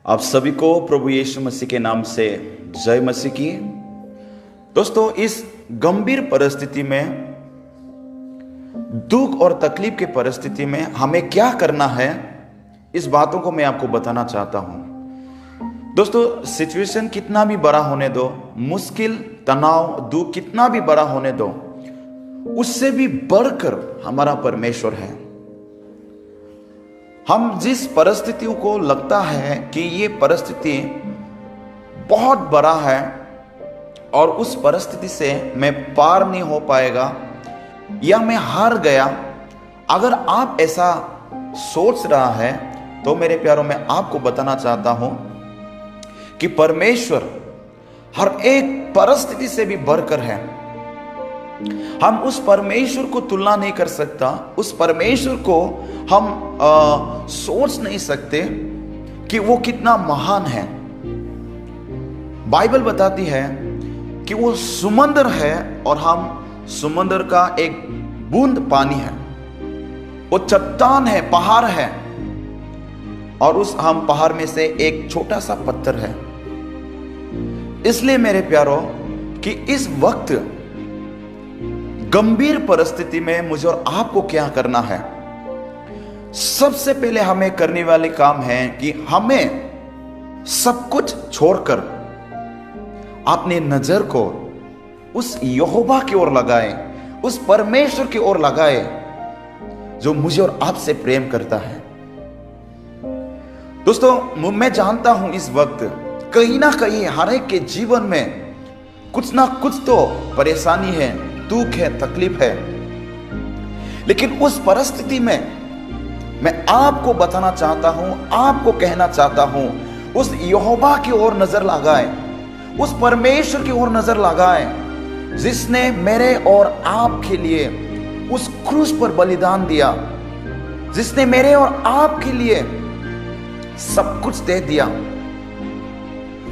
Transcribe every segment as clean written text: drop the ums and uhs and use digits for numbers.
आप सभी को प्रभु यीशु मसीह के नाम से जय मसीह की। दोस्तों, इस गंभीर परिस्थिति में, दुख और तकलीफ की परिस्थिति में हमें क्या करना है, इस बातों को मैं आपको बताना चाहता हूं। दोस्तों, सिचुएशन कितना भी बड़ा होने दो, मुश्किल, तनाव, दुख कितना भी बड़ा होने दो, उससे भी बढ़कर हमारा परमेश्वर है। हम जिस परिस्थितियों को लगता है कि ये परिस्थिति बहुत बड़ा है और उस परिस्थिति से मैं पार नहीं हो पाएगा या मैं हार गया, अगर आप ऐसा सोच रहा है तो मेरे प्यारों, मैं आपको बताना चाहता हूं कि परमेश्वर हर एक परिस्थिति से भी बढ़कर है। हम उस परमेश्वर को तुलना नहीं कर सकता, उस परमेश्वर को हम सोच नहीं सकते कि वो कितना महान है। बाइबल बताती है कि वो समुद्र है और हम समुद्र का एक बूंद पानी है। वो चट्टान है, पहाड़ है और उस हम पहाड़ में से एक छोटा सा पत्थर है। इसलिए मेरे प्यारों कि इस वक्त गंभीर परिस्थिति में मुझे और आपको क्या करना है। सबसे पहले हमें करने वाले काम है कि हमें सब कुछ छोड़कर अपने नजर को उस यहोवा की ओर लगाए, उस परमेश्वर की ओर लगाए जो मुझे और आपसे प्रेम करता है। दोस्तों, मैं जानता हूं इस वक्त कहीं ना कहीं हर एक के जीवन में कुछ ना कुछ तो परेशानी है, दुख है, तकलीफ है, लेकिन उस परिस्थिति में मैं आपको बताना चाहता हूं, आपको कहना चाहता हूं, उस यहोवा की ओर नजर लगाए, उस परमेश्वर की ओर नजर लगाए जिसने मेरे और आपके लिए उस क्रूस पर बलिदान दिया, जिसने मेरे और आपके लिए सब कुछ दे दिया।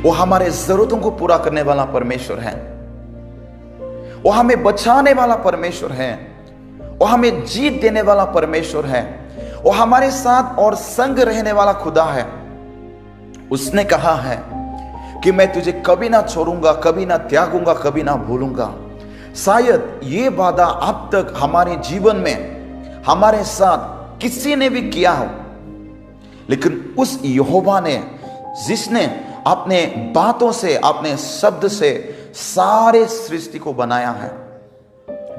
वो हमारे जरूरतों को पूरा करने वाला परमेश्वर है, वो हमें बचाने वाला परमेश्वर है, वो हमें जीत देने वाला परमेश्वर है, वो हमारे साथ और संग रहने वाला खुदा है। उसने कहा है कि मैं तुझे कभी ना छोड़ूंगा, कभी ना त्यागूंगा, कभी ना भूलूंगा। शायद ये वादा अब तक हमारे जीवन में हमारे साथ किसी ने भी किया हो, लेकिन उस यहोवा ने, जिसने अपने बातों से, अपने शब्द से सारे सृष्टि को बनाया है,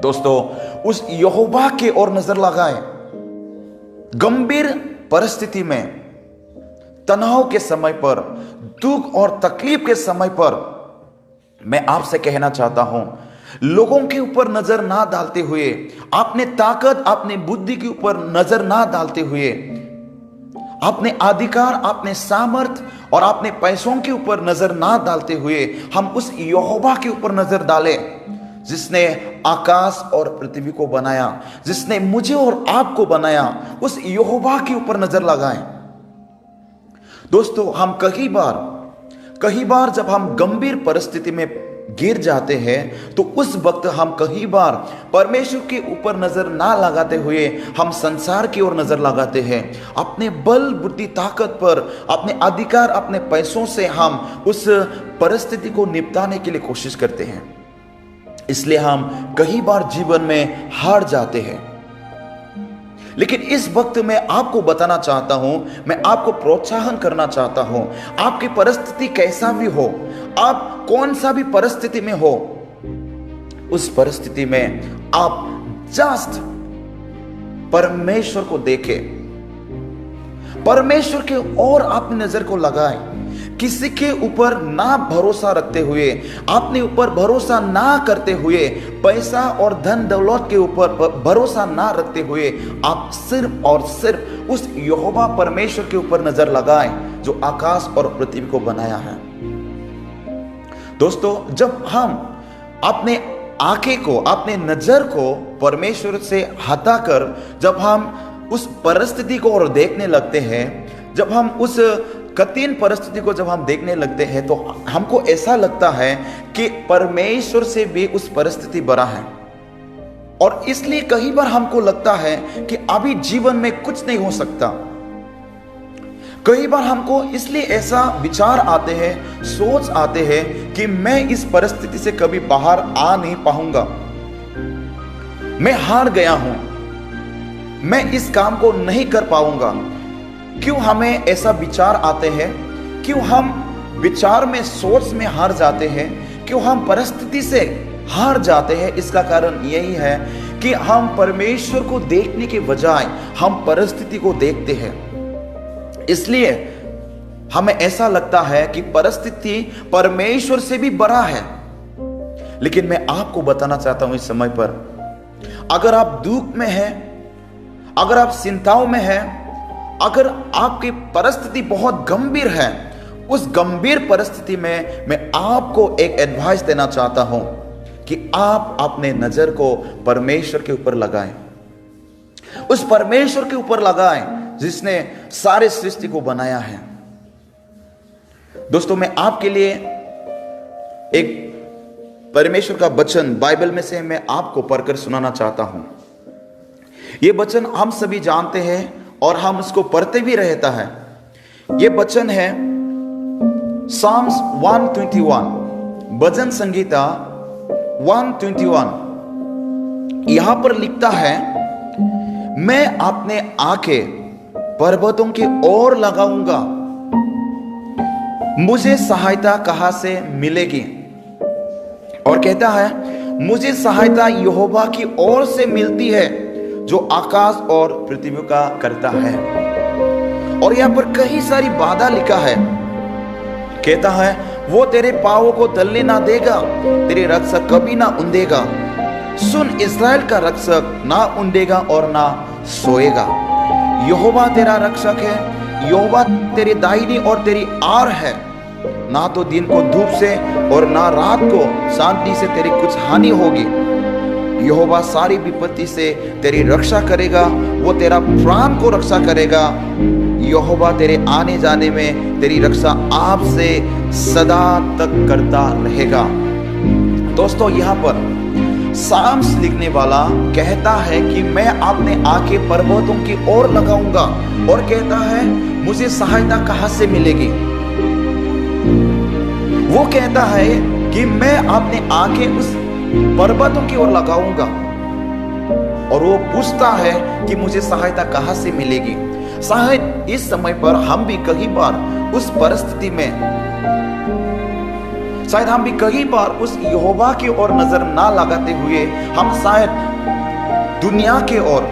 दोस्तों, उस यहोवा की ओर नजर लगाए। गंभीर परिस्थिति में, तनाव के समय पर, दुख और तकलीफ के समय पर मैं आपसे कहना चाहता हूं, लोगों के ऊपर नजर ना डालते हुए, अपने ताकत, अपने बुद्धि के ऊपर नजर ना डालते हुए, अपने अधिकार, अपने सामर्थ और अपने पैसों के ऊपर नजर ना डालते हुए हम उस यहोवा के ऊपर नजर डालें जिसने आकाश और पृथ्वी को बनाया, जिसने मुझे और आपको बनाया। उस यहोवा के ऊपर नजर लगाएं। दोस्तों, हम कई बार जब हम गंभीर परिस्थिति में गिर जाते हैं तो उस वक्त हम कई बार परमेश्वर के ऊपर नजर ना लगाते हुए हम संसार की ओर नजर लगाते हैं। अपने बल, बुद्धि, ताकत पर, अपने अधिकार, अपने पैसों से हम उस परिस्थिति को निपटाने के लिए कोशिश करते हैं। इसलिए हम कई बार जीवन में हार जाते हैं। लेकिन इस वक्त मैं आपको बताना चाहता हूं, मैं आपको प्रोत्साहन करना चाहता हूं, आपकी परिस्थिति कैसा भी हो, आप कौन सा भी परिस्थिति में हो, उस परिस्थिति में आप जस्ट परमेश्वर को देखें, परमेश्वर के ओर अपनी नजर को लगाएं। किसी के ऊपर ना भरोसा रखते हुए, अपने ऊपर भरोसा ना करते हुए, पैसा और धन दौलत के ऊपर भरोसा ना रखते हुए आप सिर्फ और सिर्फ उस यहोवा परमेश्वर के ऊपर नजर लगाएं जो आकाश और पृथ्वी को बनाया है। दोस्तों, जब हम अपने आंखें को, अपने नजर को परमेश्वर से हटाकर जब हम उस परिस्थिति को और देखने लगते हैं, जब हम उस कठिन परिस्थिति को जब हम देखने लगते हैं, तो हमको ऐसा लगता है कि परमेश्वर से भी उस परिस्थिति बड़ा है। और इसलिए कई बार हमको लगता है कि अभी जीवन में कुछ नहीं हो सकता। कई बार हमको इसलिए ऐसा विचार आते हैं, सोच आते हैं कि मैं इस परिस्थिति से कभी बाहर आ नहीं पाऊंगा, मैं हार गया हूं, मैं इस काम को नहीं कर पाऊंगा। क्यों हमें ऐसा विचार आते हैं? क्यों हम विचार में, सोच में हार जाते हैं? क्यों हम परिस्थिति से हार जाते हैं? इसका कारण यही है कि हम परमेश्वर को देखने के बजाय हम परिस्थिति को देखते हैं। इसलिए हमें ऐसा लगता है कि परिस्थिति परमेश्वर से भी बड़ा है। लेकिन मैं आपको बताना चाहता हूं इस समय पर, अगर आप दुख में हैं, अगर आप चिंताओं में हैं, अगर आपकी परिस्थिति बहुत गंभीर है, उस गंभीर परिस्थिति में मैं आपको एक एडवाइस देना चाहता हूं कि आप अपने नजर को परमेश्वर के ऊपर लगाएं, उस परमेश्वर के ऊपर लगाएं जिसने सारे सृष्टि को बनाया है। दोस्तों, मैं आपके लिए एक परमेश्वर का वचन बाइबल में से मैं आपको पढ़कर सुनाना चाहता हूं। यह वचन हम सभी जानते हैं और हम इसको पढ़ते भी रहता है। यह वचन है साम्स 121, भजन संगीता 121। यहां पर लिखता है, मैं अपने आंखें पर्वतों की ओर लगाऊंगा, मुझे सहायता कहां से मिलेगी? और कहता है, मुझे सहायता यहोवा की ओर से मिलती है जो आकाश और पृथ्वी का करता है। और यहां पर कई सारी बाधा लिखा है। कहता है, वो तेरे पांवों को तलने ना देगा, तेरे रक्षक कभी ना उंधेगा। सुन, इस्राएल का रक्षक ना उंधेगा और ना सोएगा। यहोवा तेरा रक्षक है, यहोवा तेरी दाहिनी और तेरी आड़ है। ना तो दिन को धूप से और ना रात को शांति से तेरी कुछ हानि होगी। यहोवा सारी विपत्ति से तेरी रक्षा करेगा, वो तेरा प्राण को रक्षा करेगा। यहोवा तेरे आने जाने में तेरी रक्षा आपसे सदा तक करता रहेगा। दोस्तों, यहां पर साम्स लिखने वाला कहता है कि मैं अपने आंखें पर्वतों की ओर लगाऊंगा, और कहता है मुझे सहायता कहां से मिलेगी? वो कहता है कि मैं अपने आंखें उस पर्वतों की ओर लगाऊंगा, और वो पूछता है कि मुझे सहायता कहां से मिलेगी। शायद इस समय पर हम भी कई बार उस परिस्थिति में, शायद हम भी कई बार उस यहोवा की ओर नजर ना लगाते हुए हम शायद दुनिया के ओर,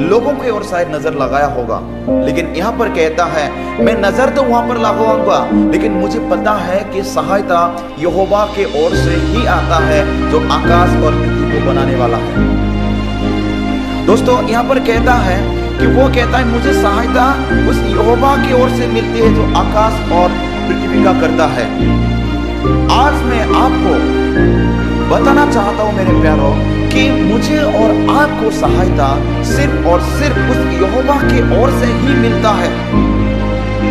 लोगों के ओर शायद नजर लगाया होगा। लेकिन यहां पर कहता है, मैं नजर तो वहां पर लगाऊंगा, लेकिन मुझे पता है कि सहायता यहोवा के ओर से ही आता है जो आकाश और पृथ्वी को बनाने वाला है। दोस्तों, यहां पर कहता है कि वो कहता है मुझे सहायता उस यहोवा की ओर से मिलती है जो आकाश और पृथ्वी का करता है। आज मैं आपको बताना चाहता हूं मेरे प्यारों कि मुझे और आपको सहायता सिर्फ और सिर्फ उस यहोवा की ओर से ही मिलता है।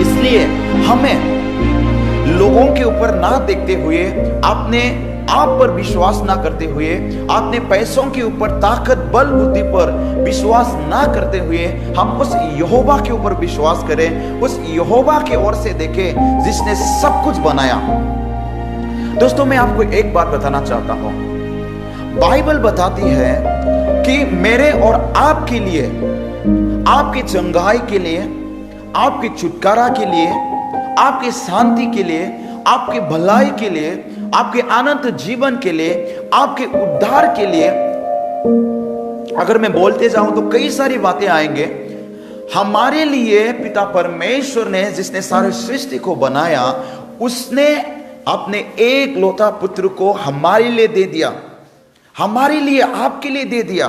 इसलिए हमें लोगों के ऊपर ना देखते हुए, अपने आप पर विश्वास ना करते हुए, अपने पैसों के ऊपर, ताकत, बल, बुद्धि पर विश्वास ना करते हुए हम उस यहोवा के ऊपर विश्वास करें, उस यहोवा की ओर से देखें जिसने सब कुछ बनाया। दोस्तों, मैं आपको एक बात बताना चाहता हूं। बाइबल बताती है कि मेरे और आपके लिए, आपकी चंगाई के लिए, आपके छुटकारा के लिए, आपकी शांति के लिए, आपकी भलाई के लिए, आपके अनंत जीवन के लिए, आपके उद्धार के लिए, अगर मैं बोलते जाऊं तो कई सारी बातें आएंगे। हमारे लिए पिता परमेश्वर ने, जिसने सारे सृष्टि को बनाया, उसने अपने एक लौता पुत्र को हमारे लिए दे दिया, हमारे लिए, आपके लिए दे दिया।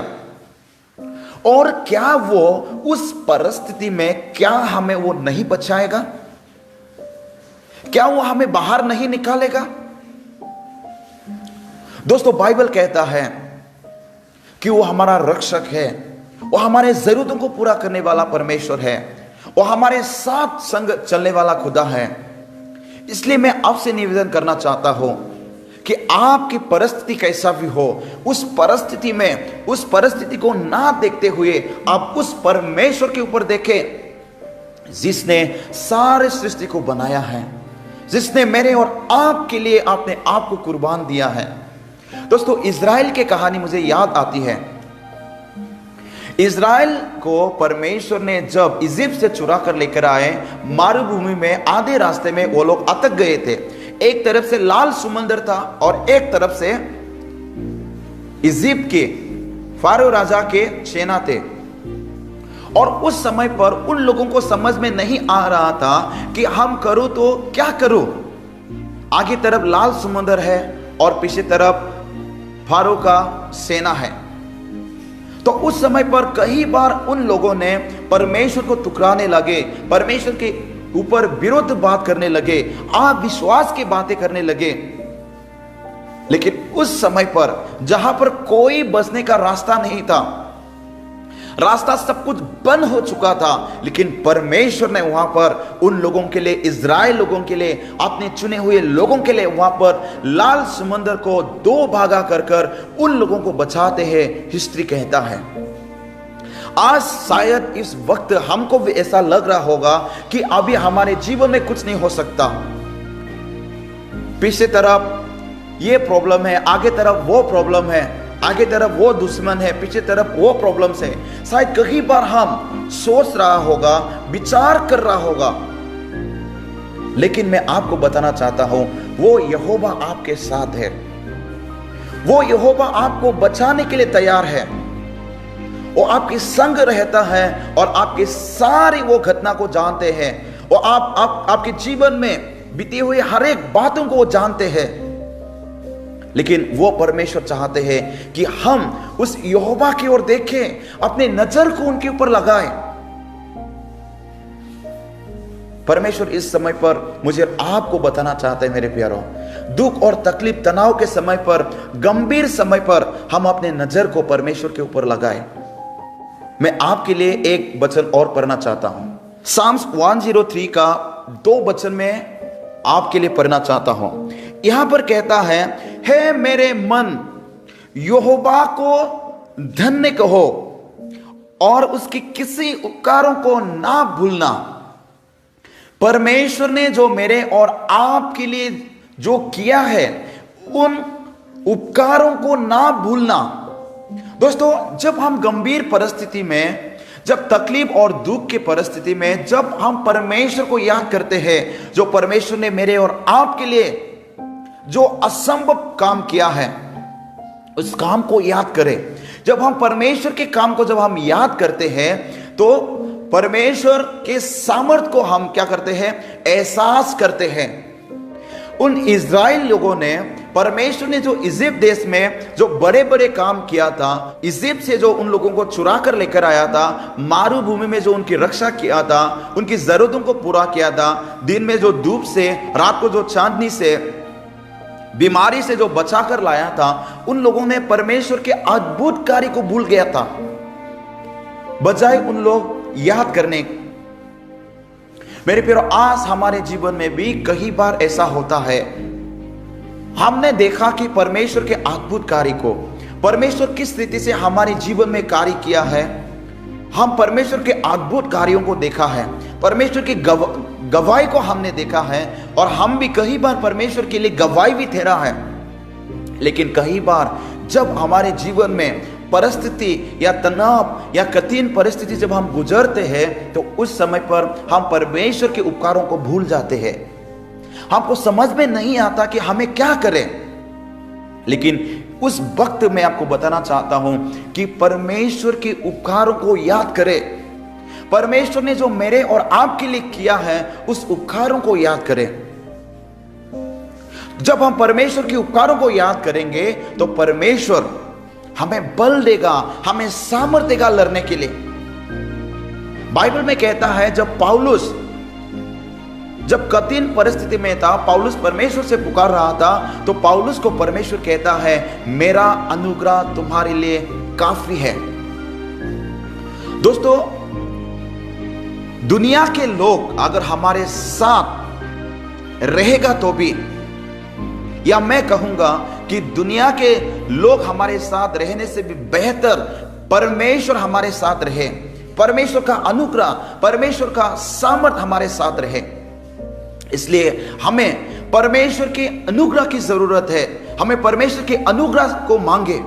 और क्या वो उस परिस्थिति में, क्या हमें वो नहीं बचाएगा? क्या वो हमें बाहर नहीं निकालेगा? दोस्तों, बाइबल कहता है कि वो हमारा रक्षक है, वो हमारे जरूरतों को पूरा करने वाला परमेश्वर है, वो हमारे साथ संग चलने वाला खुदा है। इसलिए मैं आपसे निवेदन करना चाहता हूं कि आपकी परिस्थिति कैसा भी हो, उस परिस्थिति में, उस परिस्थिति को ना देखते हुए आप उस परमेश्वर के ऊपर देखें जिसने सारे सृष्टि को बनाया है, जिसने मेरे और आपके लिए अपने आप को कुर्बान दिया है। दोस्तों, इज़राइल की कहानी मुझे याद आती है। इज़राइल को परमेश्वर ने जब इजिप्ट से चुरा कर लेकर आए, मरुभूमि में आधे रास्ते में वो लोग अटक गए थे। एक तरफ से लाल समुंदर था और एक तरफ से इजिप्ट के फारो राजा के सेना थे। और उस समय पर उन लोगों को समझ में नहीं आ रहा था कि हम करूं तो क्या करूं। आगे तरफ लाल समुंदर है और पीछे तरफ फारो का सेना है। तो उस समय पर कई बार उन लोगों ने परमेश्वर को ठुकराने लगे, परमेश्वर के ऊपर विरुद्ध बात करने लगे, अविश्वास की बातें करने लगे। लेकिन उस समय पर जहां पर कोई बचने का रास्ता नहीं था, रास्ता सब कुछ बंद हो चुका था, लेकिन परमेश्वर ने वहां पर उन लोगों के लिए, इज़राइल लोगों के लिए, अपने चुने हुए लोगों के लिए वहां पर लाल समुंदर को दो भागा कर उन लोगों को बचाते हैं। हिस्ट्री कहता है आज शायद इस वक्त हमको भी ऐसा लग रहा होगा कि अभी हमारे जीवन में कुछ नहीं हो सकता। पीछे तरफ ये प्रॉब्लम है, आगे तरफ वो प्रॉब्लम है, आगे तरफ वो दुश्मन है, पीछे तरफ वो प्रॉब्लम्स है। शायद कई बार हम सोच रहा होगा, विचार कर रहा होगा, लेकिन मैं आपको बताना चाहता हूं वो यहोवा आपके साथ है। वो यहोवा आपको बचाने के लिए तैयार है। वो आपके संग रहता है और आपके सारी वो घटना को जानते हैं। और आपके जीवन में बीती हुई हर एक बातों को वो जानते हैं। लेकिन वो परमेश्वर चाहते हैं कि हम उस यहोवा की ओर देखें, अपने नजर को उनके ऊपर लगाएं। परमेश्वर इस समय पर मुझे आपको बताना चाहते हैं मेरे प्यारों, दुख और तकलीफ तनाव के समय पर, गंभीर समय पर हम अपने नजर को परमेश्वर के ऊपर लगाएं। मैं आपके लिए एक वचन और पढ़ना चाहता हूं। साम्स 103 का 2 वचन में आपके लिए पढ़ना चाहता हूं। यहां पर कहता है, हे मेरे मन, यहोवा को धन्य कहो और उसकी किसी उपकारों को ना भूलना। परमेश्वर ने जो मेरे और आपके लिए जो किया है, उन उपकारों को ना भूलना। दोस्तों, जब हम गंभीर परिस्थिति में, जब तकलीफ और दुख की परिस्थिति में, जब हम परमेश्वर को याद करते हैं, जो परमेश्वर ने मेरे और आपके लिए जो असंभव काम किया है, उस काम को याद करें। जब हम परमेश्वर के काम को जब हम याद करते हैं, तो परमेश्वर के सामर्थ को हम क्या करते हैं, एहसास करते हैं। उन इज़राइल लोगों ने, परमेश्वर ने जो इजिप्ट देश में जो बड़े बड़े काम किया था, इजिप्ट से जो उन लोगों को चुरा कर लेकर आया था, मरुभूमि में जो उनकी रक्षा किया था, उनकी जरूरतों को पूरा किया था, दिन में जो धूप से, रात को जो चांदनी से, बीमारी से जो बचा कर लाया था, उन लोगों ने परमेश्वर के अद्भुत कार्य को भूल गया था, बजाय उन लोग याद करने। मेरे प्यारों, आज हमारे जीवन में भी कई बार ऐसा होता है। हमने देखा कि परमेश्वर के अद्भुत कार्य को, परमेश्वर किस रीति से हमारे जीवन में कार्य किया है, हम परमेश्वर के अद्भुत कार्यों को देखा है, परमेश्वर की गवाही को हमने देखा है, और हम भी कई बार परमेश्वर के लिए गवाही भी ठहरा है। लेकिन कई बार जब हमारे जीवन में परिस्थिति या तनाव या कठिन परिस्थिति जब हम गुजरते हैं, तो उस समय पर हम परमेश्वर के उपकारों को भूल जाते हैं। हमको समझ में नहीं आता कि हमें क्या करें। लेकिन उस वक्त मैं आपको बताना चाहता हूं कि परमेश्वर के उपकारों को याद करें। परमेश्वर ने जो मेरे और आपके लिए किया है, उस उपकारों को याद करें। जब हम परमेश्वर के उपकारों को याद करेंगे, तो परमेश्वर हमें बल देगा, हमें सामर्थ्य देगा लड़ने के लिए। बाइबल में कहता है, जब पौलुस जब कठिन परिस्थिति में था, पौलुस परमेश्वर से पुकार रहा था, तो पौलुस को परमेश्वर कहता है, मेरा अनुग्रह तुम्हारे लिए काफी है। दोस्तों, दुनिया के लोग अगर हमारे साथ रहेगा तो भी, या मैं कहूंगा कि दुनिया के लोग हमारे साथ रहने से भी बेहतर परमेश्वर हमारे साथ रहे। परमेश्वर का अनुग्रह, परमेश्वर का सामर्थ हमारे साथ रहे। इसलिए हमें परमेश्वर के अनुग्रह की जरूरत है। हमें परमेश्वर के अनुग्रह को मांगे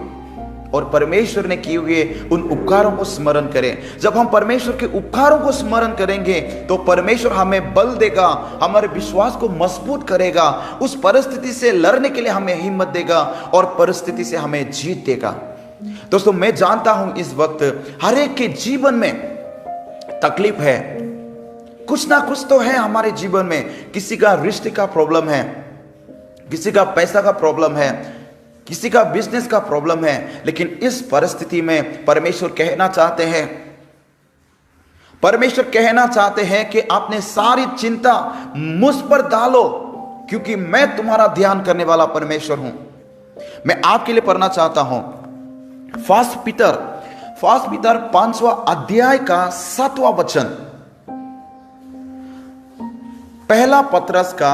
और परमेश्वर ने किए हुए उन उपकारों को स्मरण करें। जब हम परमेश्वर के उपकारों को स्मरण करेंगे तो परमेश्वर हमें बल देगा, हमारे विश्वास को मजबूत करेगा, उस परिस्थिति से लड़ने के लिए हमें हिम्मत देगा और परिस्थिति से हमें जीत देगा। दोस्तों, मैं जानता हूं इस वक्त हर एक के जीवन में तकलीफ है, कुछ ना कुछ तो है हमारे जीवन में। किसी का रिश्ते का प्रॉब्लम है, किसी का पैसा का प्रॉब्लम है, किसी का बिजनेस का प्रॉब्लम है। लेकिन इस परिस्थिति में परमेश्वर कहना चाहते हैं कि आपने सारी चिंता मुझ पर डालो, क्योंकि मैं तुम्हारा ध्यान करने वाला परमेश्वर हूं। मैं आपके लिए पढ़ना चाहता हूं फर्स्ट पीटर 5वां अध्याय का 7वां वचन। पहला पत्रस का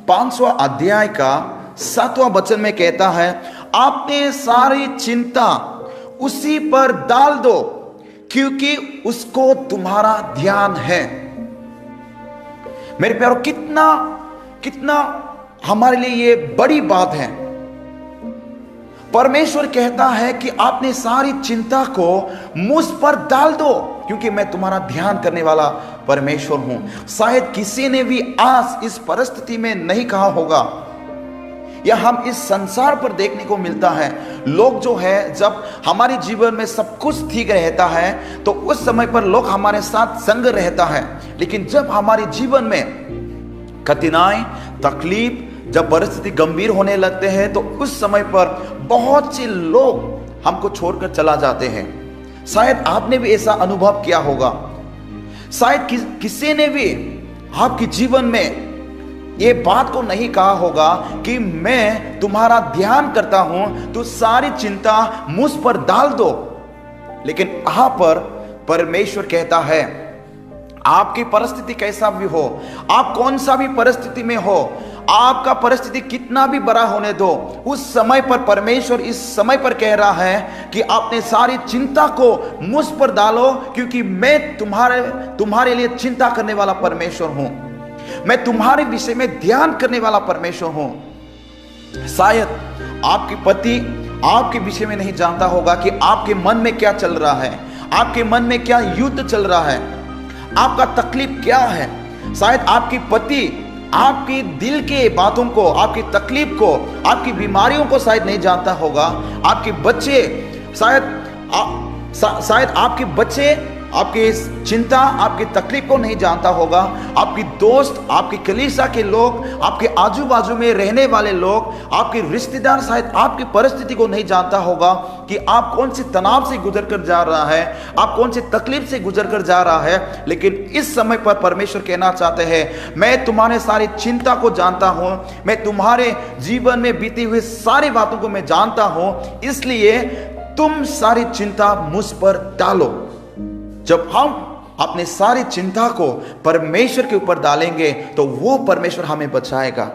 5वां अध्याय का 7वां वचन में कहता है, आपने सारी चिंता उसी पर डाल दो, क्योंकि उसको तुम्हारा ध्यान है। मेरे प्यारों, कितना हमारे लिए ये बड़ी बात है। परमेश्वर कहता है कि आपने सारी चिंता को मुझ पर डाल दो, क्योंकि मैं तुम्हारा ध्यान करने वाला परमेश्वर हूं। शायद किसी ने भी आज इस परिस्थिति में नहीं कहा होगा, या हम इस संसार पर देखने को मिलता है, लोग जो है, जब हमारे जीवन में सब कुछ ठीक रहता है तो उस समय पर लोग हमारे साथ संग रहता है। लेकिन जब हमारे जीवन में कठिनाई, तकलीफ, जब परिस्थिति गंभीर होने लगते हैं तो उस समय पर बहुत से लोग हमको छोड़कर चला जाते हैं। शायद आपने भी ऐसा अनुभव किया होगा। शायद किसी ने भी आपके जीवन में ये बात को नहीं कहा होगा कि मैं तुम्हारा ध्यान करता हूं, तो सारी चिंता मुझ पर डाल दो। लेकिन यहां पर परमेश्वर कहता है, आपकी परिस्थिति कैसा भी हो, आप कौन सा भी परिस्थिति में हो, आपका परिस्थिति कितना भी बड़ा होने दो, उस समय पर परमेश्वर इस समय पर कह रहा है कि आपने सारी चिंता को मुझ पर डालो, क्योंकि मैं तुम्हारे लिए चिंता करने वाला परमेश्वर हूं। मैं तुम्हारे विषय में ध्यान करने वाला परमेश्वर हूं। शायद आपके पति आपके विषय में नहीं जानता होगा कि आपके मन में क्या चल रहा है, आपके मन में क्या युद्ध चल रहा है, आपका तकलीफ क्या है। शायद आपके पति आपकी दिल के बातों को, आपकी तकलीफ को, आपकी बीमारियों को शायद नहीं जानता होगा। आपके बच्चे शायद आपके बच्चे आपकी इस चिंता, आपकी तकलीफ को नहीं जानता होगा। आपकी दोस्त, आपकी कलीसिया के लोग, आपके आजू बाजू में रहने वाले लोग, आपके रिश्तेदार शायद आपकी परिस्थिति को नहीं जानता होगा कि आप कौन से तनाव से गुजर कर जा रहा है, आप कौन से तकलीफ से गुजर कर जा रहा है। लेकिन इस समय पर परमेश्वर कहना चाहते हैं, मैं तुम्हारे सारी चिंता को जानता हूं, मैं तुम्हारे जीवन में बीती हुई सारी बातों को मैं जानता हूं, इसलिए तुम सारी चिंता मुझ पर डालो। जब हम अपने सारी चिंता को परमेश्वर के ऊपर डालेंगे तो वो परमेश्वर हमें बचाएगा।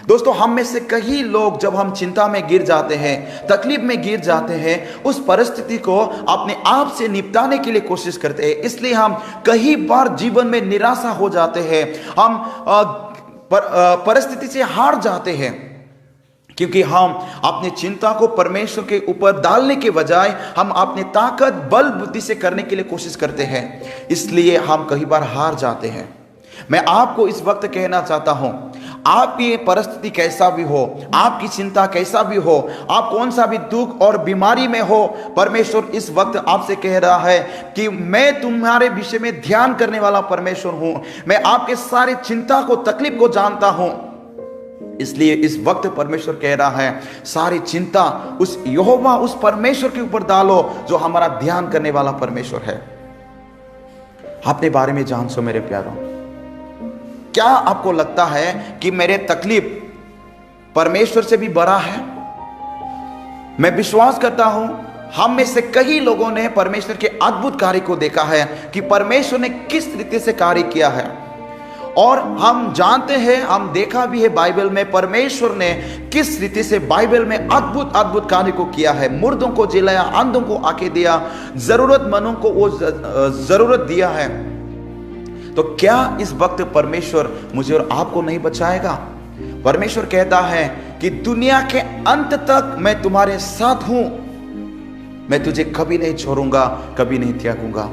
दोस्तों, हम में से कई लोग जब हम चिंता में गिर जाते हैं, तकलीफ में गिर जाते हैं, उस परिस्थिति को अपने आप से निपटाने के लिए कोशिश करते हैं। इसलिए हम कई बार जीवन में निराशा हो जाते हैं, हम परिस्थिति से हार जाते हैं, क्योंकि हम अपनी चिंता को परमेश्वर के ऊपर डालने के बजाय हम अपनी ताकत, बल, बुद्धि से करने के लिए कोशिश करते हैं। इसलिए हम कई बार हार जाते हैं। मैं आपको इस वक्त कहना चाहता हूं, आपकी परिस्थिति कैसा भी हो, आपकी चिंता कैसा भी हो, आप कौन सा भी दुख और बीमारी में हो, परमेश्वर इस वक्त आपसे कह रहा है कि मैं तुम्हारे विषय में ध्यान करने वाला परमेश्वर हूं। मैं आपके सारी चिंता को, तकलीफ को जानता हूं। इसलिए इस वक्त परमेश्वर कह रहा है, सारी चिंता उस यहोवा, उस परमेश्वर के ऊपर डालो जो हमारा ध्यान करने वाला परमेश्वर है। अपने बारे में जान सो मेरे प्यारों। क्या आपको लगता है कि मेरे तकलीफ परमेश्वर से भी बड़ा है? मैं विश्वास करता हूं हम में से कई लोगों ने परमेश्वर के अद्भुत कार्य को देखा है कि परमेश्वर ने किस रीति से कार्य किया है। और हम जानते हैं, हम देखा भी है बाइबल में परमेश्वर ने किस रीति से बाइबल में अद्भुत अद्भुत कार्य को किया है। मुर्दों को जिलाया, अंधों को आंखें दिया, जरूरतमंदों को वो जरूरत दिया है। तो क्या इस वक्त परमेश्वर मुझे और आपको नहीं बचाएगा? परमेश्वर कहता है कि दुनिया के अंत तक मैं तुम्हारे साथ हूं, मैं तुझे कभी नहीं छोड़ूंगा, कभी नहीं त्यागूंगा।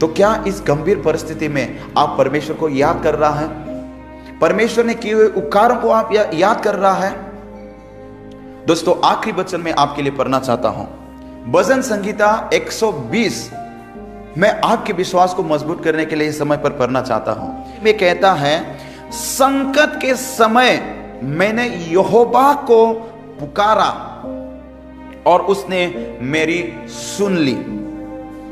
तो क्या इस गंभीर परिस्थिति में आप परमेश्वर को याद कर रहा है? परमेश्वर ने किए हुए उपकारों को आप याद कर रहा है? दोस्तों, आखिरी वचन में आपके लिए पढ़ना चाहता हूं, भजन संगीता 120। मैं आपके विश्वास को मजबूत करने के लिए इस समय पर पढ़ना चाहता हूं। मैं कहता है, संकट के समय मैंने यहोवा को पुकारा और उसने मेरी सुन ली।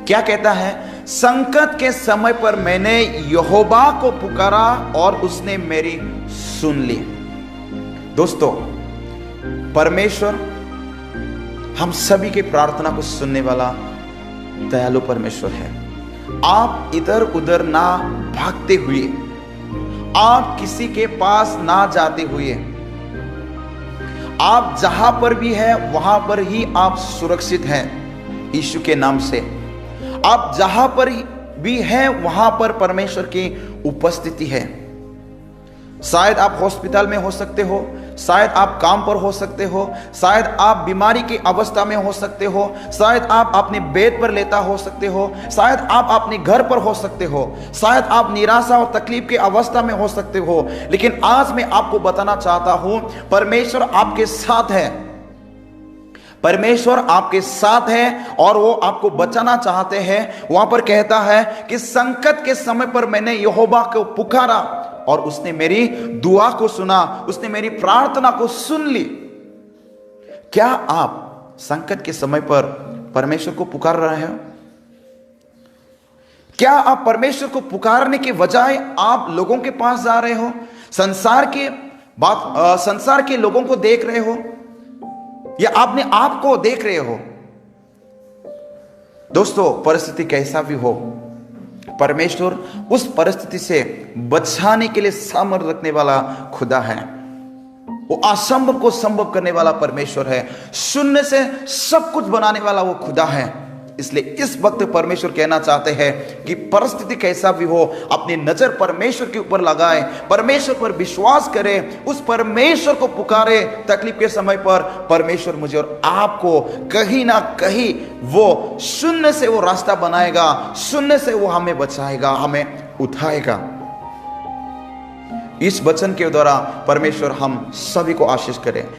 क्या कहता है? संकट के समय पर मैंने यहोवा को पुकारा और उसने मेरी सुन ली। दोस्तों, परमेश्वर हम सभी की प्रार्थना को सुनने वाला दयालु परमेश्वर है। आप इधर उधर ना भागते हुए, आप किसी के पास ना जाते हुए, आप जहां पर भी है वहां पर ही आप सुरक्षित हैं यीशु के नाम से। आप जहां पर भी है वहां पर परमेश्वर की उपस्थिति है। शायद आप हॉस्पिटल में हो सकते हो, शायद आप काम पर हो सकते हो, शायद आप बीमारी की अवस्था में हो सकते हो, शायद आप अपने बेड पर लेटा हो सकते हो, शायद आप अपने घर पर हो सकते हो, शायद आप निराशा और तकलीफ की अवस्था में हो सकते हो। लेकिन आज मैं आपको बताना चाहता हूं, परमेश्वर आपके साथ है। परमेश्वर आपके साथ है और वो आपको बचाना चाहते हैं। वहां पर कहता है कि संकट के समय पर मैंने यहोवा को पुकारा और उसने मेरी दुआ को सुना, उसने मेरी प्रार्थना को सुन ली। क्या आप संकट के समय पर परमेश्वर को पुकार रहे हो? क्या आप परमेश्वर को पुकारने के बजाय आप लोगों के पास जा रहे हो, संसार के लोगों को देख रहे हो, या अपने आप को देख रहे हो? दोस्तों, परिस्थिति कैसा भी हो, परमेश्वर उस परिस्थिति से बचाने के लिए सामर्थ्य रखने वाला खुदा है। वो असंभव को संभव करने वाला परमेश्वर है। शून्य से सब कुछ बनाने वाला वो खुदा है। इसलिए इस वक्त परमेश्वर कहना चाहते हैं कि परिस्थिति कैसा भी हो, अपनी नजर परमेश्वर के ऊपर लगाए, परमेश्वर पर विश्वास करें, उस परमेश्वर को पुकारे। तकलीफ के समय पर परमेश्वर मुझे और आपको कहीं ना कहीं वो शून्य से वो रास्ता बनाएगा, शून्य से वो हमें बचाएगा, हमें उठाएगा। इस वचन के द्वारा परमेश्वर हम सभी को आशीष करे।